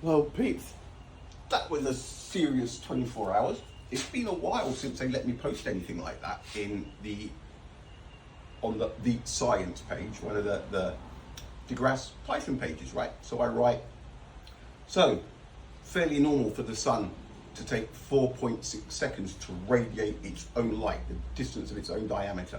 Well, peeps, that was a serious 24 hours. It's been a while since they let me post anything like that on the science page, one of the DeGrasse Python pages, right? So I write, so fairly normal for the sun to take 4.6 seconds to radiate its own light, the distance of its own diameter.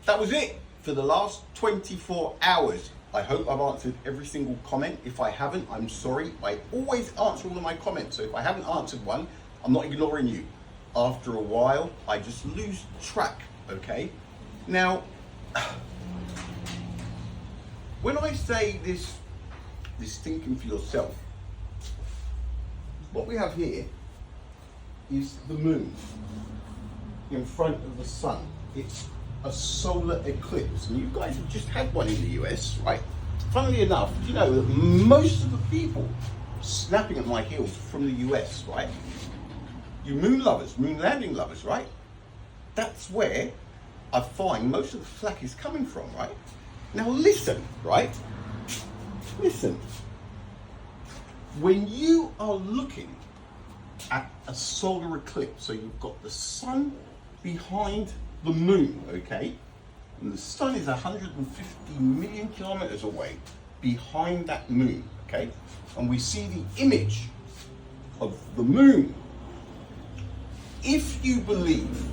That was it for the last 24 hours. I hope I've answered every single comment. If I haven't, I'm sorry. I always answer all of my comments, so if I haven't answered one, I'm not ignoring you. After a while, I just lose track, okay? Now, when I say this thinking for yourself, what we have here is the moon in front of the sun. It's a solar eclipse, and you guys have just had one in the US, right? Funnily enough, you know that most of the people snapping at my heels from the US, right? You moon lovers, moon landing lovers, right? That's where I find most of the flack is coming from, right? Now listen, right? Listen. When you are looking at a solar eclipse, so you've got the sun behind the moon, okay? And the sun is 150 million kilometers away behind that moon, okay? And we see the image of the moon. If you believe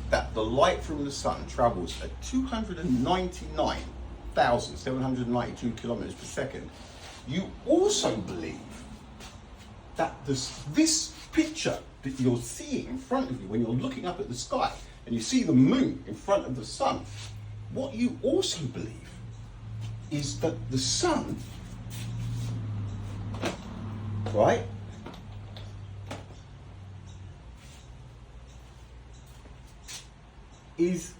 that the light from the sun travels at 299,792 kilometers per second, you also believe that this picture that you're seeing in front of you when you're looking up at the sky and you see the moon in front of the sun, what you also believe is that the sun, right, is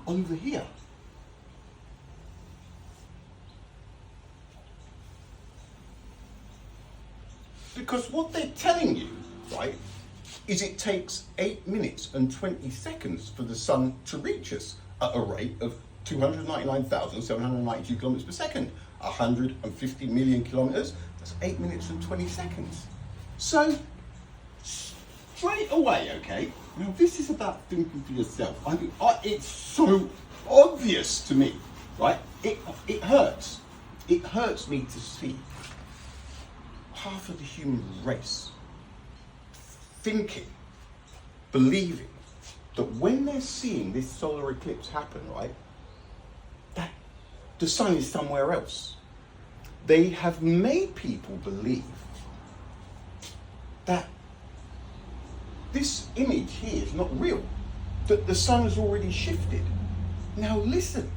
over here. Because what they're telling you, right, is it takes 8 minutes and 20 seconds for the sun to reach us at a rate of 299,792 kilometers per second. 150 million kilometers, that's 8 minutes and 20 seconds. So, straight away, okay, now this is about thinking for yourself. I mean, it's so obvious to me, right? It hurts. It hurts me to see half of the human race thinking, believing that when they're seeing this solar eclipse happen, right, that the sun is somewhere else. They have made people believe that this image here is not real, that the sun has already shifted. Now listen,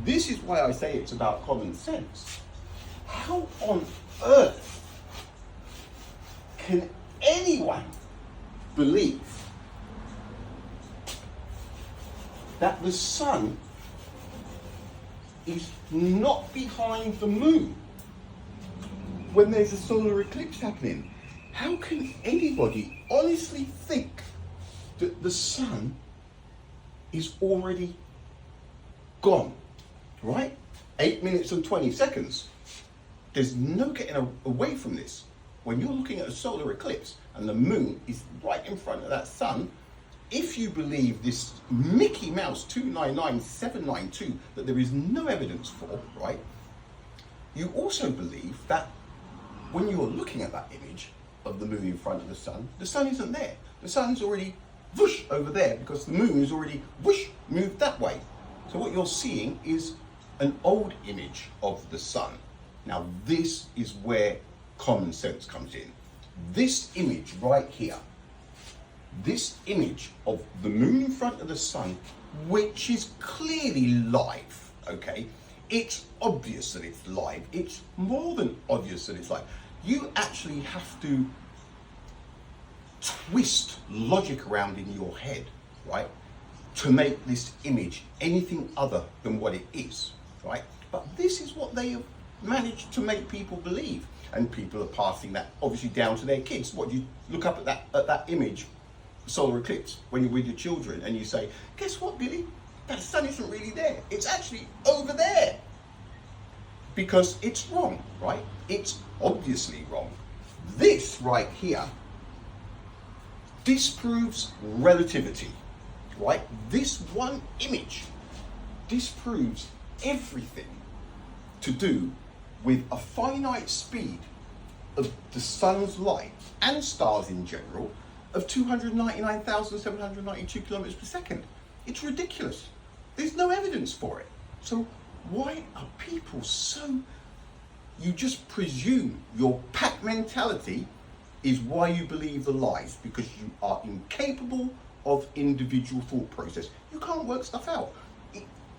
this is why I say it's about common sense. How on earth can anyone believe that the sun is not behind the moon when there's a solar eclipse happening? How can anybody honestly think that the sun is already gone, right? 8 minutes and 20 seconds. There's no getting away from this. When you're looking at a solar eclipse and the moon is right in front of that sun, if you believe this Mickey Mouse 299792 that there is no evidence for, right? You also believe that when you're looking at that image of the moon in front of the sun isn't there. The sun's already whoosh over there because the moon is already whoosh moved that way. So what you're seeing is an old image of the sun. Now this is where common sense comes in. This image right here, this image of the moon in front of the sun, which is clearly live, okay? It's obvious that it's live. It's more than obvious that it's live. You actually have to twist logic around in your head, right, to make this image anything other than what it is, right? But this is what they have managed to make people believe, and people are passing that obviously down to their kids. What, you look up at that image, solar eclipse, when you're with your children, and you say, "Guess what, Billy? That sun isn't really there. It's actually over there." because it's wrong, right? It's obviously wrong. This right here disproves relativity, right? This one image disproves everything to do with a finite speed of the sun's light and stars in general of 299,792 kilometers per second. It's ridiculous. There's no evidence for it. So why are people so, you just presume your pack mentality is why you believe the lies, because you are incapable of individual thought process. You can't work stuff out.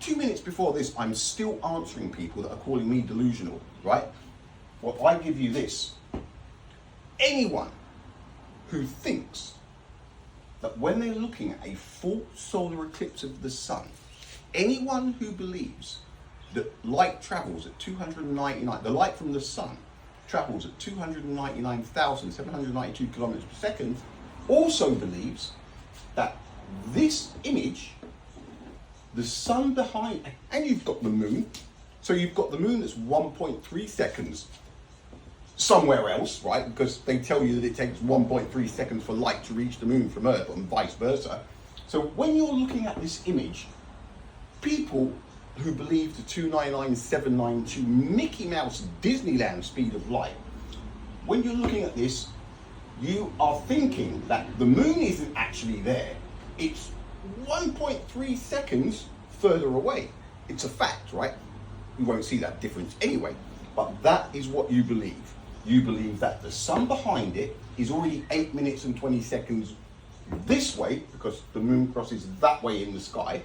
2 minutes before this, I'm still answering people that are calling me delusional, right? Well, I give you this. Anyone who thinks that when they're looking at a full solar eclipse of the sun, anyone who believes that light travels at 299, the light from the sun travels at 299,792 kilometers per second, also believes that this image, the sun behind, and you've got the moon, so you've got the moon that's 1.3 seconds somewhere else, right? Because they tell you that it takes 1.3 seconds for light to reach the moon from Earth and vice versa. So when you're looking at this image, people who believe the 299,792 Mickey Mouse Disneyland speed of light, when you're looking at this, you are thinking that the moon isn't actually there. It's 1.3 seconds further away. It's a fact, right? You won't see that difference anyway, but that is what you believe. You believe that the sun behind it is already 8 minutes and 20 seconds this way, because the moon crosses that way in the sky,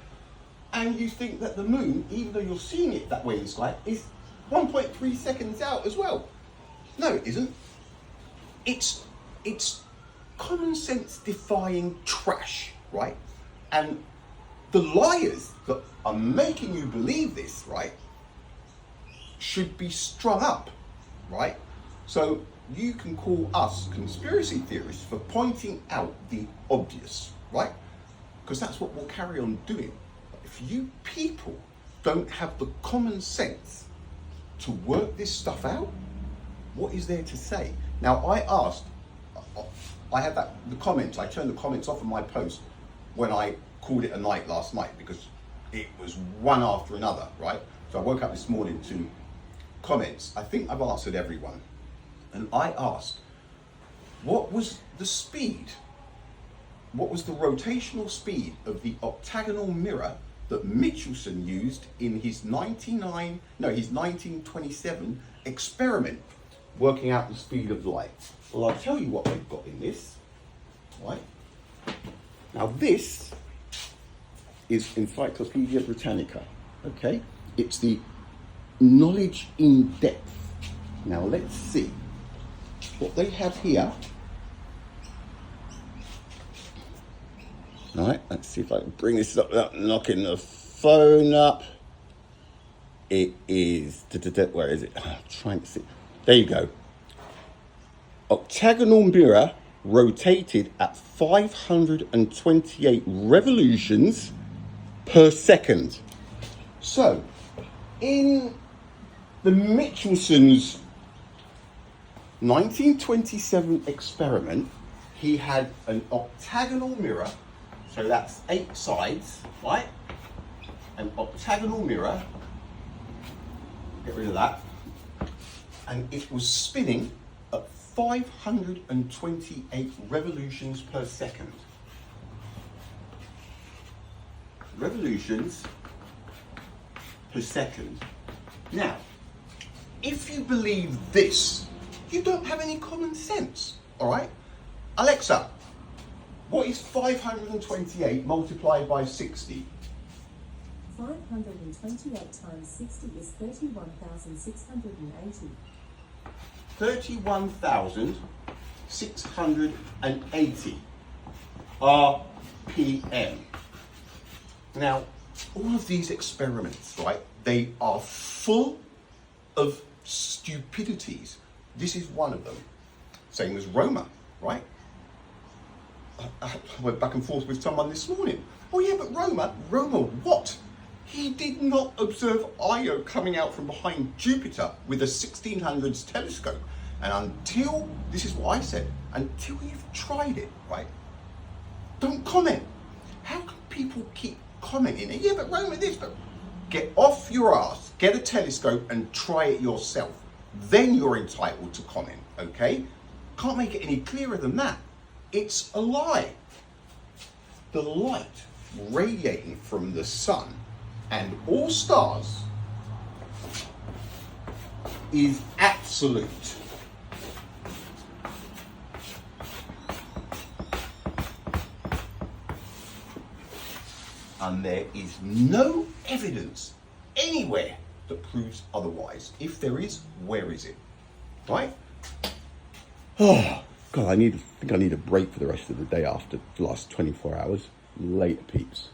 and you think that the moon, even though you're seeing it that way in the sky, is 1.3 seconds out as well. No, it isn't. It's common sense defying trash, right? And the liars that are making you believe this, right, should be strung up, right? So you can call us conspiracy theorists for pointing out the obvious, right? Because that's what we'll carry on doing. But if you people don't have the common sense to work this stuff out, what is there to say? Now, I had the comments, I turned the comments off of my post when I called it a night last night, because it was one after another, right? So I woke up this morning to comments. I think I've answered everyone. And I asked, what was the speed? What was the rotational speed of the octagonal mirror that Michelson used in his 1927 experiment, working out the speed of light? Well, I'll tell you what they've got in this, right? Now this is Encyclopedia Britannica, okay? It's the knowledge in depth. Now let's see what they have here. All right, let's see if I can bring this up without knocking the phone up. It is, where is it? I'm trying to see. There you go. Octagonal mirror rotated at 528 revolutions per second. So, in the Michelson's 1927 experiment, he had an octagonal mirror, so that's 8 sides, right? An octagonal mirror, get rid of that, and it was spinning at 528 revolutions per second. Revolutions per second. Now, if you believe this, you don't have any common sense, all right? Alexa, what is 528 multiplied by 60? 528 times 60 is 31,680. 31,680 RPM. Now, all of these experiments, right, they are full of stupidities. This is one of them. Same as Roma, right? I went back and forth with someone this morning. Oh yeah, but Roma what? He did not observe Io coming out from behind Jupiter with a 1600s telescope. And until, this is what I said, until you've tried it, right? Don't comment. How can people keep commenting? Yeah, but wrong with this, but get off your ass, get a telescope and try it yourself. Then you're entitled to comment, okay? Can't make it any clearer than that. It's a lie. The light radiating from the sun and all stars is absolute. And there is no evidence anywhere that proves otherwise. If there is, where is it? Right? Oh, God, I think I need a break for the rest of the day after the last 24 hours. Later, peeps.